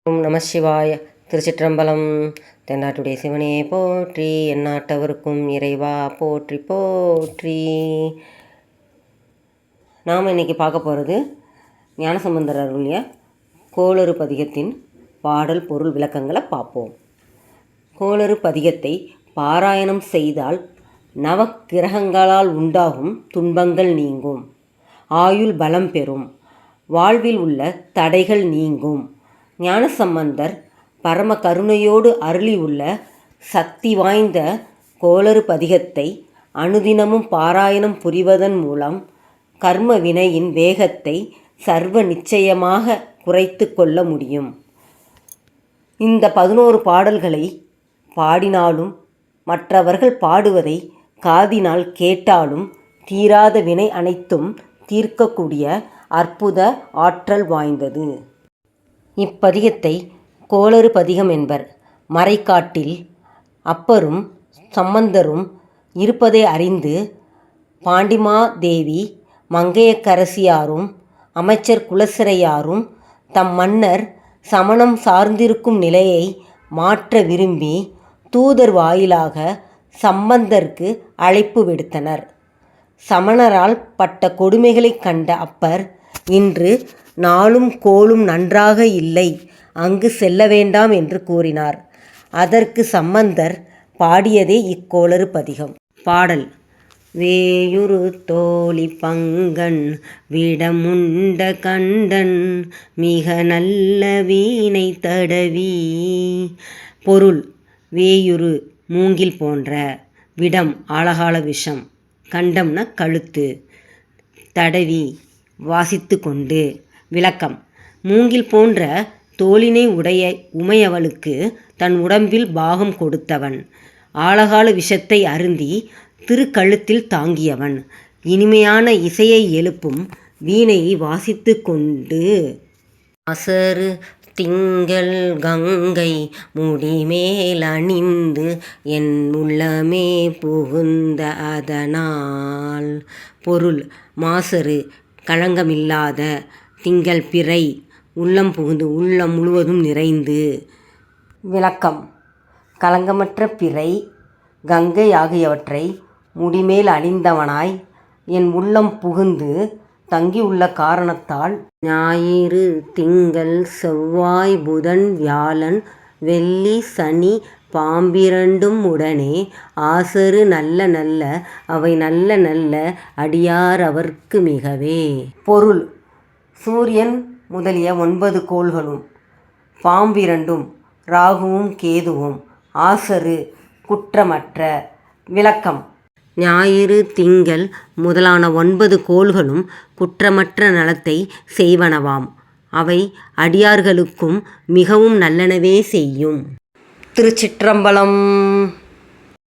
ஓம் நம சிவாய. திருச்சிற்றம்பலம். தென்னாட்டுடைய சிவனே போற்றி, எந்நாட்டவருக்கும் இறைவா போற்றி போற்றி. நாம் இன்றைக்கி பார்க்க போகிறது ஞானசம்பந்தர் அருளிய கோளறு பதிகத்தின் பாடல் பொருள் விளக்கங்களை பார்ப்போம். கோளறு பதிகத்தை பாராயணம் செய்தால் நவக்கிரகங்களால் உண்டாகும் துன்பங்கள் நீங்கும், ஆயுள் பலம் பெறும், வாழ்வில் உள்ள தடைகள் நீங்கும். ஞானசம்பந்தர் பரம கருணையோடு அருளியுள்ள சக்தி வாய்ந்த கோளறு பதிகத்தை அனுதினமும் பாராயணம் புரிவதன் மூலம் கர்ம வினையின் வேகத்தை சர்வ நிச்சயமாக குறைத்து கொள்ள முடியும். இந்த 11 பாடல்களை பாடினாலும் மற்றவர்கள் பாடுவதை காதினால் கேட்டாலும் தீராத வினை அனைத்தும் தீர்க்கக்கூடிய அற்புத ஆற்றல் வாய்ந்தது. இப்பதிகத்தை கோளறு பதிகம் என்பர். மறைக்காட்டில் அப்பரும் சம்பந்தரும் இருப்பதை அறிந்து பாண்டிமாதேவி மங்கையர்க்கரசியாரும் அமைச்சர் குலச்சிறையாரும் தம் மன்னர் சமணம் சார்ந்திருக்கும் நிலையை மாற்ற விரும்பி தூதர் வாயிலாக சம்பந்தருக்கு அழைப்பு விடுத்தனர். சமணரால் பட்ட கொடுமைகளைக் கண்ட அப்பர், இன்று நாளும் கோளும் நன்றாக இல்லை, அங்கு செல்ல வேண்டாம் என்று கூறினார். அதற்கு சம்பந்தர் பாடியதே இக்கோளறு பதிகம். பாடல். வேயுறு தோழி பங்கன் விடமுண்ட கண்டன் மிக நல்ல வீணை தடவி. பொருள். வேயுறு மூங்கில் போன்ற, விடம் ஆழகால விஷம், கண்டம்னா கழுத்து, தடவி வாசித்து கொண்டு. விளக்கம். மூங்கில் போன்ற தோளினை உடைய உமையவளுக்கு தன் உடம்பில் பாகம் கொடுத்தவன், ஆழகால விஷத்தை அருந்தி திருக்கழுத்தில் தாங்கியவன், இனிமையான இசையை எழுப்பும் வீணையை வாசித்து கொண்டு அசரு திங்கள் கங்கை முடிமேல் அணிந்து என் உள்ளமே புகுந்த அதனால். பொருள். மாசரு களங்கமில்லாத, திங்கள் பிறை உள்ளம் புகுந்து உள்ளம் முழுவதும் நிறைந்து. விளக்கம். களங்கமற்ற பிறை கங்கை ஆகியவற்றை முடிமேல் அணிந்தவனாய் என் உள்ளம் புகுந்து தங்கியுள்ள காரணத்தால் ஞாயிறு திங்கள் செவ்வாய் புதன் வியாழன் வெள்ளி சனி பாம்பிரண்டும் உடனே ஆசரு நல்ல நல்ல அவை நல்ல நல்ல அடியார் அவர்க்கு மிகவே. பொருள். சூரியன் முதலிய 9 கோள்களும், பாம்பிரண்டும் ராகுவும் கேதுவும், ஆசரு குற்றமற்ற. விளக்கம். ஞாயிறு திங்கள் முதலான 9 கோள்களும் குற்றமற்ற நலத்தை செய்வனவாம். அவை அடியார்களுக்கும் மிகவும் நல்லனவே செய்யும். திருச்சிற்றம்பலம்.